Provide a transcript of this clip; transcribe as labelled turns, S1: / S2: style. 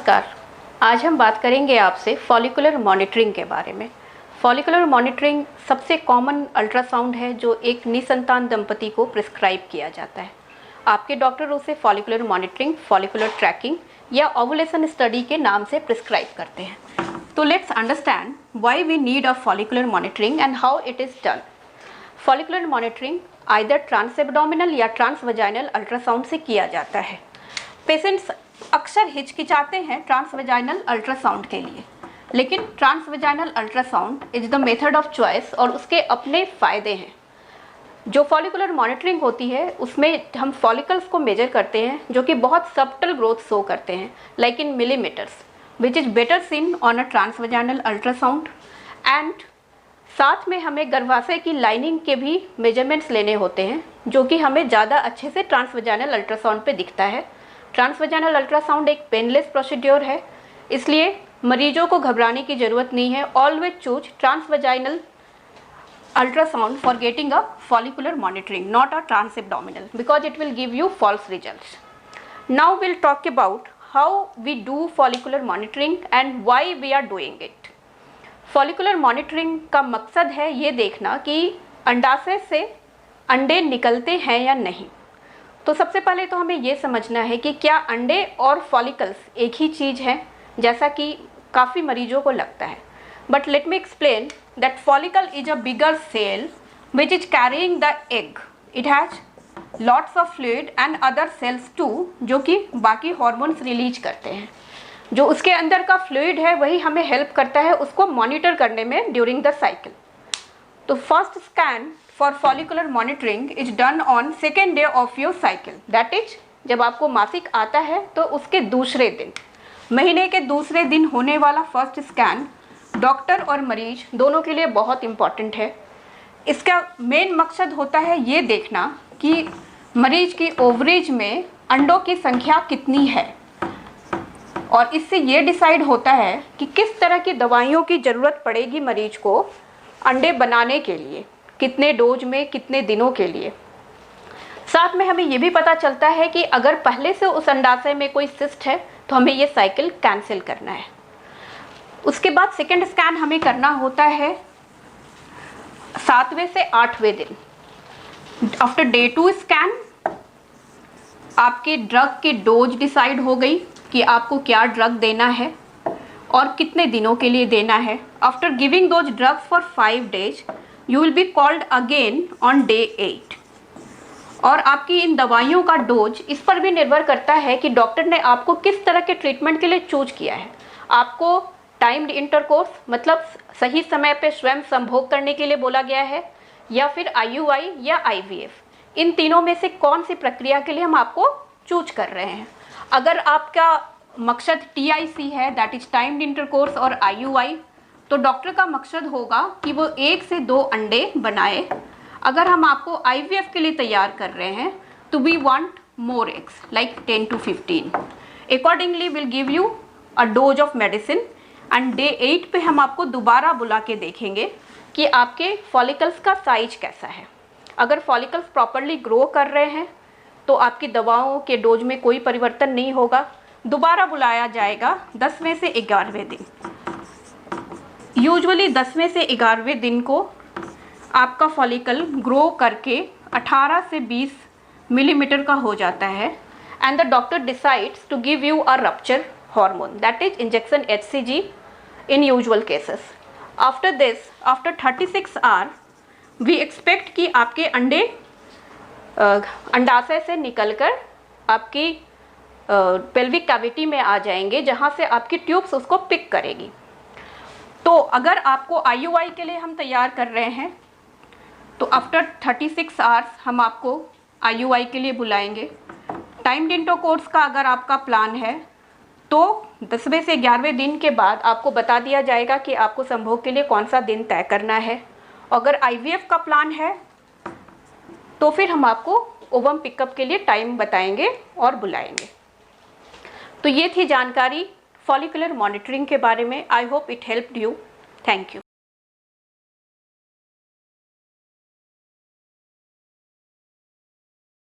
S1: नमस्कार। आज हम बात करेंगे आपसे फॉलिकुलर मॉनिटरिंग के बारे में। फॉलिकुलर मॉनिटरिंग सबसे कॉमन अल्ट्रासाउंड है जो एक निसंतान दंपति को प्रिस्क्राइब किया जाता है। आपके डॉक्टर उसे फॉलिकुलर मॉनिटरिंग, फॉलिकुलर ट्रैकिंग या ओवुलेशन स्टडी के नाम से प्रिस्क्राइब करते हैं। तो let's understand why we need a follicular monitoring and how it is done. Follicular monitoring either transabdominal या ट्रांसवजाइनल अल्ट्रासाउंड से किया जाता है। पेशेंट्स अक्सर हिचकिचाते हैं ट्रांसवजाइनल अल्ट्रासाउंड के लिए, लेकिन transvaginal ultrasound is the method of choice और उसके अपने फ़ायदे हैं। जो फॉलिकुलर मॉनिटरिंग होती है उसमें हम फॉलिकल्स को मेजर करते हैं जो कि बहुत सब्टल ग्रोथ शो करते हैं, like in millimetres, which is better seen on a transvaginal ultrasound. And साथ में हमें गर्भाशय की लाइनिंग के भी मेजरमेंट्स लेने होते हैं जो कि हमें ज़्यादा अच्छे से ट्रांसवजाइनल अल्ट्रासाउंड पे दिखता है। ट्रांसवजाइनल अल्ट्रासाउंड एक पेनलेस प्रोसीड्योर है, इसलिए मरीजों को घबराने की ज़रूरत नहीं है। Always choose transvaginal ultrasound for getting a follicular monitoring, not a transabdominal, because it will give you false results. Now will talk about how we do follicular monitoring and why we are doing it. Follicular monitoring का मकसद है ये देखना कि अंडाशय से अंडे निकलते हैं या नहीं। तो सबसे पहले तो हमें ये समझना है कि क्या अंडे और फॉलिकल्स एक ही चीज़ है, जैसा कि काफ़ी मरीजों को लगता है। But let me explain that follicle is a bigger cell which is carrying the egg. It has lots of fluid and other cells too, जो कि बाकी हॉर्मोन्स रिलीज करते हैं। जो उसके अंदर का फ्लूइड है वही हमें हेल्प करता है उसको मॉनिटर करने में ड्यूरिंग द साइकिल। तो first scan for follicular monitoring is done on second day of your cycle, that is जब आपको मासिक आता है तो उसके दूसरे दिन, महीने के दूसरे दिन होने वाला फर्स्ट स्कैन डॉक्टर और मरीज दोनों के लिए बहुत इम्पॉर्टेंट है। इसका मेन मकसद होता है ये देखना कि मरीज की ओवरेज में अंडों की संख्या कितनी है, और इससे ये डिसाइड होता है कि किस तरह की दवाइयों की ज़रूरत पड़ेगी मरीज को अंडे बनाने के लिए, कितने डोज में, कितने दिनों के लिए। साथ में हमें ये भी पता चलता है कि अगर पहले से उस अंडाशय में कोई सिस्ट है तो हमें ये साइकिल कैंसिल करना है। उसके बाद सेकंड स्कैन हमें करना होता है 7वें से 8वें दिन। आफ्टर डे 2 स्कैन आपके ड्रग की डोज डिसाइड हो गई कि आपको क्या ड्रग देना है और कितने दिनों के लिए देना है। After giving those drugs for 5 days you will be called again on day 8। और आपकी इन दवाइयों का डोज इस पर भी निर्भर करता है कि डॉक्टर ने आपको किस तरह के ट्रीटमेंट के लिए चूज किया है। आपको टाइम्ड इंटरकोर्स मतलब सही समय पे स्वयं संभोग करने के लिए बोला गया है, या फिर IUI या IVF। इन तीनों में से कौन सी प्रक्रिया के लिए हम आपको चूज कर रहे हैं। अगर आपका मकसद TIC है, दैट इज टाइम्ड इंटरकोर्स और IUI, तो डॉक्टर का मकसद होगा कि वो 1 से 2 अंडे बनाए। अगर हम आपको IVF के लिए तैयार कर रहे हैं तो we want more eggs, like 10 to 15। Accordingly will give you a dose of medicine and day 8 पे हम आपको दोबारा बुला के देखेंगे कि आपके फॉलिकल्स का साइज कैसा है। अगर फॉलिकल्स प्रॉपरली ग्रो कर रहे हैं तो आपकी दवाओं के डोज में कोई परिवर्तन नहीं होगा। दोबारा बुलाया जाएगा 10वें से 11वें दिन। यूजुअली 10वें से 11वें दिन को आपका फॉलिकल ग्रो करके 18 से 20 मिलीमीटर का हो जाता है and the doctor decides to give you a rupture hormone, that is injection HCG in usual cases. After this, after 36 hour we expect कि आपके अंडे अंडाशय से निकलकर आपकी पेल्विक कैविटी में आ जाएंगे, जहाँ से आपकी ट्यूब्स उसको पिक करेगी। तो अगर आपको IUI के लिए हम तैयार कर रहे हैं तो आफ्टर 36 आवर्स हम आपको IUI के लिए बुलाएंगे। टाइम्ड इंटरकोर्स का अगर आपका प्लान है तो 10वें से 11वें दिन के बाद आपको बता दिया जाएगा कि आपको संभोग के लिए कौन सा दिन तय करना है। अगर IVF का प्लान है तो फिर हम आपको ओवम पिकअप के लिए टाइम बताएंगे और बुलाएंगे। तो ये थी जानकारी फॉलिकुलर मॉनिटरिंग के बारे में। I hope it helped you. Thank you.